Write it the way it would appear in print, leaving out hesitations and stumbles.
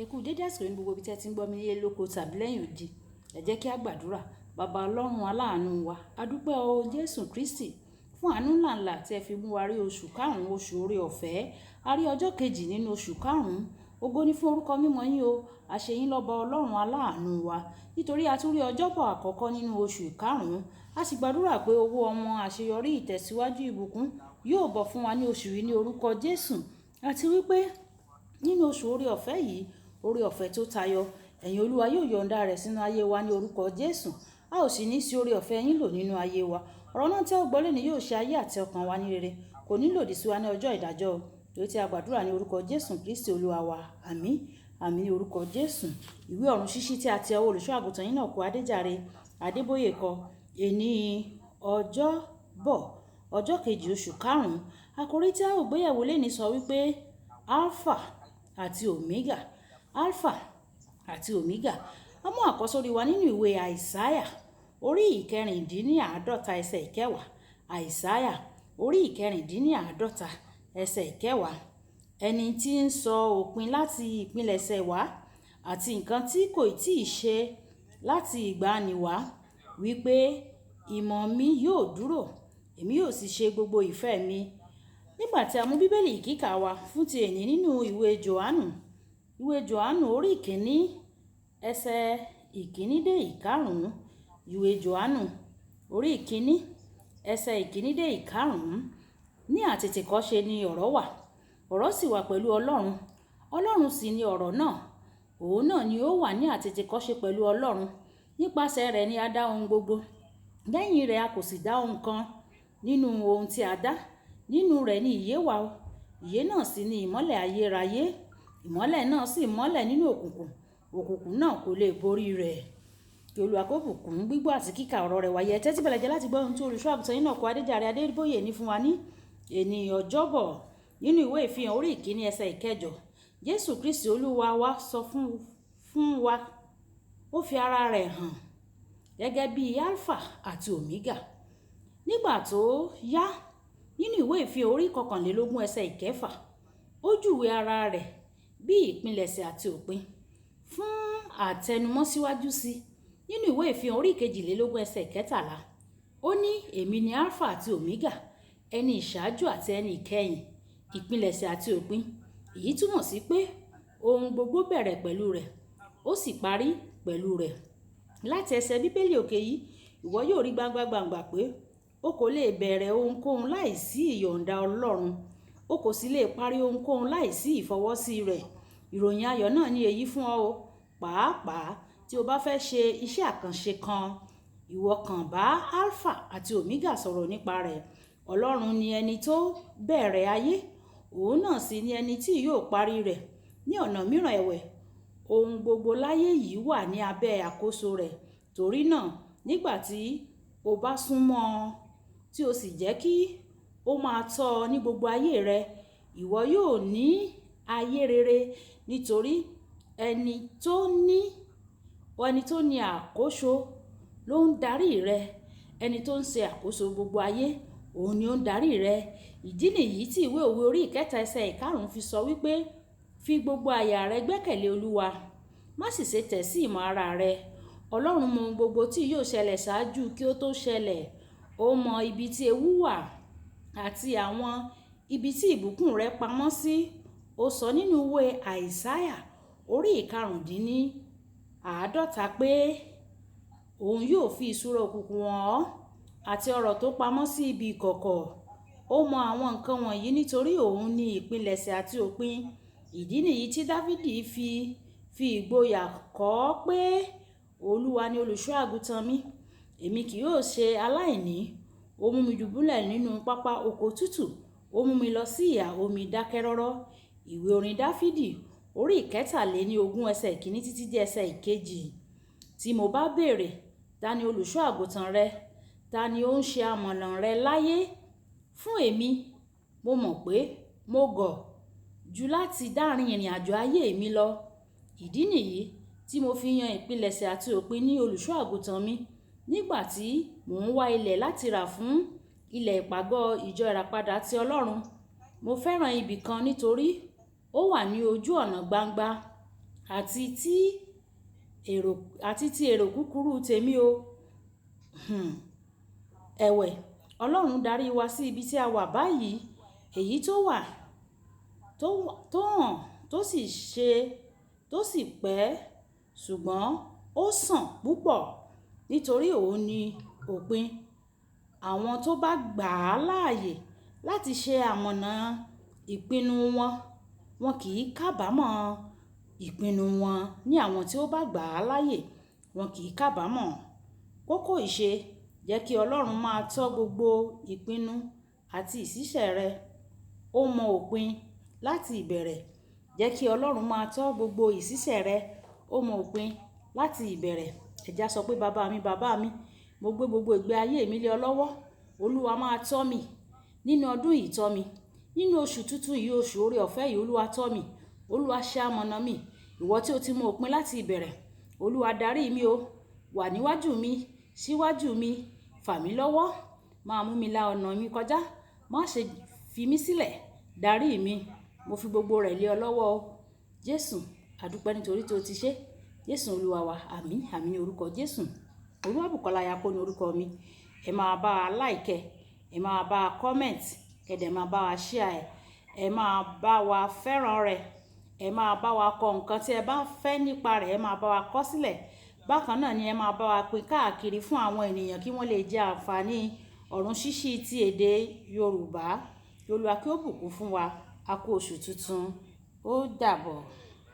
Ẹ kú dédé àsìkò ní gbogbo ibi tí ẹ ti ń gbọ́ mi nílé lóko tàbí lẹ́yìn odi. Ẹ jẹ́ kí a gbàdúrà. Bàbá Ọlọ́run aláàánú wa, a dúpẹ́ o Jésù Kristi fún àánú ńláńlá tí ẹ fi mú wa rí oṣù karùn-ún, oṣù oore ọ̀fẹ́. A rí ọjọ́ kejì nínú oṣù karùn-ún. Ògo ni fún orúkọ mímọ́ yín o. A ṣe yín lọ́ba Ọlọ́run aláàánú wa nítorí a tún rí ọjọ́bọ̀ àkọ́kọ́ nínú oṣù karùn-ún. A sì gbàdúrà pé owó ọmọ àṣeyọrí ìtẹ̀síwájú ìbùkún yóò bọ́ fún wa ní oṣù yìí ní orúkọ Jésù. Àti wípé nínú oṣù oore ọ̀fẹ́ yìí, oore ọ̀fẹ́ tó tayọ, ẹ̀yin Olúwa yóò yọ̀ǹda rẹ̀ sínú ayé wa ní orúkọ Jésù. A ò sì ní sí oore ọ̀fẹ́ yín lò nínú ayé wa. Ọ̀rọ̀ náà tí a gbọ́ lónìí yóò ṣe ayé àti ọkàn wa ní rere. Kò ní lòdì sí wa ní ọjọ́ ìdájọ́ o. Torí tí a gbàdúrà ní orúkọ Jésù Kristi Olúwa wa. Àmín. Àmín ní orúkọ Jésù. Ìwé ọ̀run ṣíṣí tí a ti ọwọ́ olùṣọ́ àgùntàn yín náà kọ Adéjàre Adébóyè kọ. Èní ọjọ́bọ̀ ọjọ́ kejì oṣù karùn-ún. Àkòrí tí a ó gbéyẹ̀wò lénìí sọ wípé Alpha àti Omega. Alpha àti Omega. A mú àkọ́sórí wa nínú ìwé Àìsáyà orí ìkẹrìndínláàádọ́ta ẹsẹ̀ ìkẹwàá. Àìsáyà orí ìkẹrìndínláàádọ́ta ẹsẹ̀ ìkẹwàá. Ẹni tí ń sọ òpin láti ìpilẹ̀ṣẹ̀ wá àti nǹkan tí kò tíì ṣe láti ìgbàanì wá wípé ìmọ̀ mi yóò dúró, èmi yóò sì ṣe gbogbo ìfẹ́ mi. Nígbà tí a mú Bíbélì kíkà wa fún ti èní nínú ìwé Jòhánù orí ìkíní ẹsẹ̀ ìkíní dé ìkarùn-ún. Ìwé Jòhánù orí ìkíní ẹsẹ̀ ìkíní dé ìkarùn-ún. Ní àtètèkọ́ṣe ni ọ̀rọ̀ wà, ọ̀rọ̀ sì wà pẹ̀lú Ọlọ́run, Ọlọ́run sì ni ọ̀rọ̀ náà. Òun náà ni ó wà ní àtètèkọ́ṣe pẹ̀lú Ọlọ́run. Nípasẹ̀ rẹ̀ ni a dá ohun gbogbo. Lẹ́yìn rẹ̀ a kò sì dá ohun kan nínú ohun tí a dá. Nínú rẹ̀ ni ìyè wà o. Ìyè náà sì ni ìmọ́lẹ̀ ayérayé. Ìmọ́lẹ̀ náà sì mọ́lẹ̀ nínú òkùnkùn. Òkùnkùn náà kò lè borí rẹ̀. Kí Olúwa kó bùkún gbígbọ́ àti kíkà ọ̀rọ̀ rẹ̀ wáyé. Tẹ́tí bẹ̀lẹ̀ jẹ́ láti gbọ́ ohun tí olùṣọ́ àgùntàn yín náà kọ Adéjàre Adébóyè ní fún wa ní èní ọjọ́bọ̀ nínú ìwé ìfihàn orí ìkíní ẹsẹ̀ ìkẹjọ. Jésù Kristi Olúwa wa sọ fún wa. Ó fi ara rẹ̀ hàn gẹ́gẹ́ bí Alpha àti Omega. Nígbà tó yá nínú ìwé ìfihàn orí kọkànlélógún ẹsẹ̀ ìkẹfà, ó júwe ara rẹ̀ bí ìpilẹ̀ṣẹ̀ àti òpin fún àtẹnumọ́ síwájú sí. Nínú ìwé ìfihàn orí kejìlélógún ẹsẹ̀ kẹtàlá, ó ní èmi ni Alpha àti Omega, ẹni ìṣáájú àti ẹni ìkẹyìn, ìpilẹ̀ṣẹ̀ àti òpin. Èyí túmọ̀ sí pé ohun gbogbo bẹ̀rẹ̀ pẹ̀lú rẹ̀, ó sì parí pẹ̀lú rẹ̀. Láti ẹsẹ̀ Bíbélì òkè yìí, ìwọ yóò rí gbangba pé o kò lè bẹ̀rẹ̀ ohunkóhun láìsí ìyọ̀ǹda Ọlọ́run. O kò sì lè parí ohunkóhun láìsí ìfọwọ́sí rẹ̀. Ìròyìn ayọ̀ náà ni èyí fún ọ o. Pàápàá tí o bá fẹ́ ṣe iṣẹ́ àkànṣe kan, ìwọ kàn bá Alpha àti Omega sọ̀rọ̀ nípa rẹ̀. Ọlọ́run ni ẹni tó bẹ̀rẹ̀ ayé. Òun náà sì ni ẹni tí yóò parí rẹ̀. Ní ọ̀nà mìíràn ẹ̀wẹ̀, ohun gbogbo láyé yìí wà ní abẹ́ àkóso rẹ̀. Torí náà, nígbà tí o bá súnmọ́ ọn, tí o sì jẹ́ kí ó máa tọ́ ọ ní gbogbo ayé rẹ, ìwọ yóò ní ayé rere nítorí ẹni tó ní àkóso ló ń darí rẹ. Ẹni tó ń ṣe àkóso gbogbo ayé, òun ni ó ń darí rẹ. Ìdí nìyí tí ìwé òwe orí ìkẹta ẹsẹ̀ ìkarùn-ún fi sọ wípé fi gbogbo àyà rẹ gbẹ́kẹ̀lé Olúwa, má sì ṣe tẹ̀ sí ìmọ̀ ara rẹ. Ọlọ́run mọ ohun gbogbo tí yóò ṣẹlẹ̀ ṣáájú kí ó tó ṣẹlẹ̀. Ó mọ ibi tí ewu wà àti àwọn ibi tí ìbùkún rẹ pamọ́ sí. Ó sọ nínú ìwé Àìsáyà orí ìkarùndínláàádọ́ta pé òun yóò fi ìṣúra òkùnkùn hàn ọ́ àti ọ̀rọ̀ tó pamọ́ sí ibi ìkọ̀kọ̀. Ó mọ àwọn nǹkan wọ̀nyí nítorí òun ni ìpilẹ̀ṣẹ̀ àti òpin. Ìdí nìyí tí Dáfídì fi ìgboyà kọ pé Olúwa ni olùṣọ́ àgùntàn mi, èmi kì yóò ṣe aláìní. Ó mú mi dùbúlẹ̀ nínú pápá oko tútù. Ó mú mi lọ sí ìhà omi dákẹ́rọ́rọ́. Ìwé orin Dáfídì orí ìkẹtàléníogún ẹsẹ̀ ìkíní títí dé ẹsẹ̀ ìkejì. Tí mo bá béèrè, ta ni olùṣọ́ àgùntàn rẹ? Ta ni ó ń ṣe amọ̀nà rẹ láyé? Fún èmi, mo mọ̀ pé mo gọ̀ jù láti dárin ìrìn àjò ayé mi lọ. Ìdí nìyí tí mo fi yan ìpilẹ̀ṣẹ̀ àti òpin ní olùṣọ́ àgùntàn mi. Nígbà tí mò ń wá ilẹ̀ láti rà fún ilẹ̀ ìpàgọ́ ìjọ ìràpadà ti Ọlọ́run, mo fẹ́ràn ibì kan nítorí ó wà ní ojú ọ̀nà gbangba. àti ti èrò kúkúrú tèmi o. Ẹ̀wẹ̀, Ọlọ́run darí wa sí ibi tí a wà báyìí, èyí tó hàn tó sì pẹ́, ṣùgbọ́n ó sàn púpọ̀ nítorí òun ni òpin. Àwọn tó bá gbà á láàyè láti ṣe amọ̀nà ìpinnu wọn kì í kábàámọ̀ ìpinnu wọn. Ní àwọn tí ó bá gbà á láàyè, wọn kì í kábàámọ̀. Kókó ìṣe, jẹ́ kí Ọlọ́run máa tọ́ gbogbo ìpinnu àti ìṣísẹ̀ rẹ. Ó mọ òpin láti ìbẹ̀rẹ̀. Jẹ́ kí Ọlọ́run máa tọ́ gbogbo ìṣísẹ̀ rẹ. Ó mọ òpin láti ìbẹ̀rẹ̀. Ẹja sọ pé bàbá mi, mo gbé gbogbo ìgbé ayé mi lé ọ lọ́wọ́. Olúwa máa tọ́ mi. Nínú ọdún yìí tọ́ mi. Nínú oṣù tuntun yìí, oṣù oore ọ̀fẹ́ yìí, Olúwa tọ́ mi. Olúwa ṣe amọ̀nà mi. Ìwọ tí o ti mọ òpin láti ìbẹ̀rẹ̀, Olúwa darí mi o. Wà níwájú mi, síwájú mi, fà mí lọ́wọ́. Máa mú mi la ọ̀nà mi kọjá. Má ṣe fi mí sílẹ̀. Darí mi. Mo fi gbogbo rẹ̀ lé ọ lọ́wọ́ o. Jésù, àdúpẹ́ nítorí tí o ti ṣe. Jésù Olúwa wa, àmín, àmín ní orúkọ Jésù. Olúwàbùkọ́lá Ayápọ̀ ní orúkọ mi. Ẹ máa bá wa like, ẹ máa bá wa comment, kẹ̀dẹ̀ máa bá wa share ẹ̀. Ẹ máa bá wa fẹ́ràn rẹ̀. Ẹ máa bá wa kọ nǹkan tí ẹ bá fẹ́ nípa rẹ̀, ẹ máa bá wa kọ sílẹ̀. Bákan náà ni ẹ máa bá wa pín káàkiri fún àwọn ènìyàn kí wọ́n lè jẹ àǹfààní ọ̀run ṣíṣí ti èdè Yorùbá. Olúwa kí ó bùkún fún wa. A kú oṣù tuntun. Ó dàbọ̀.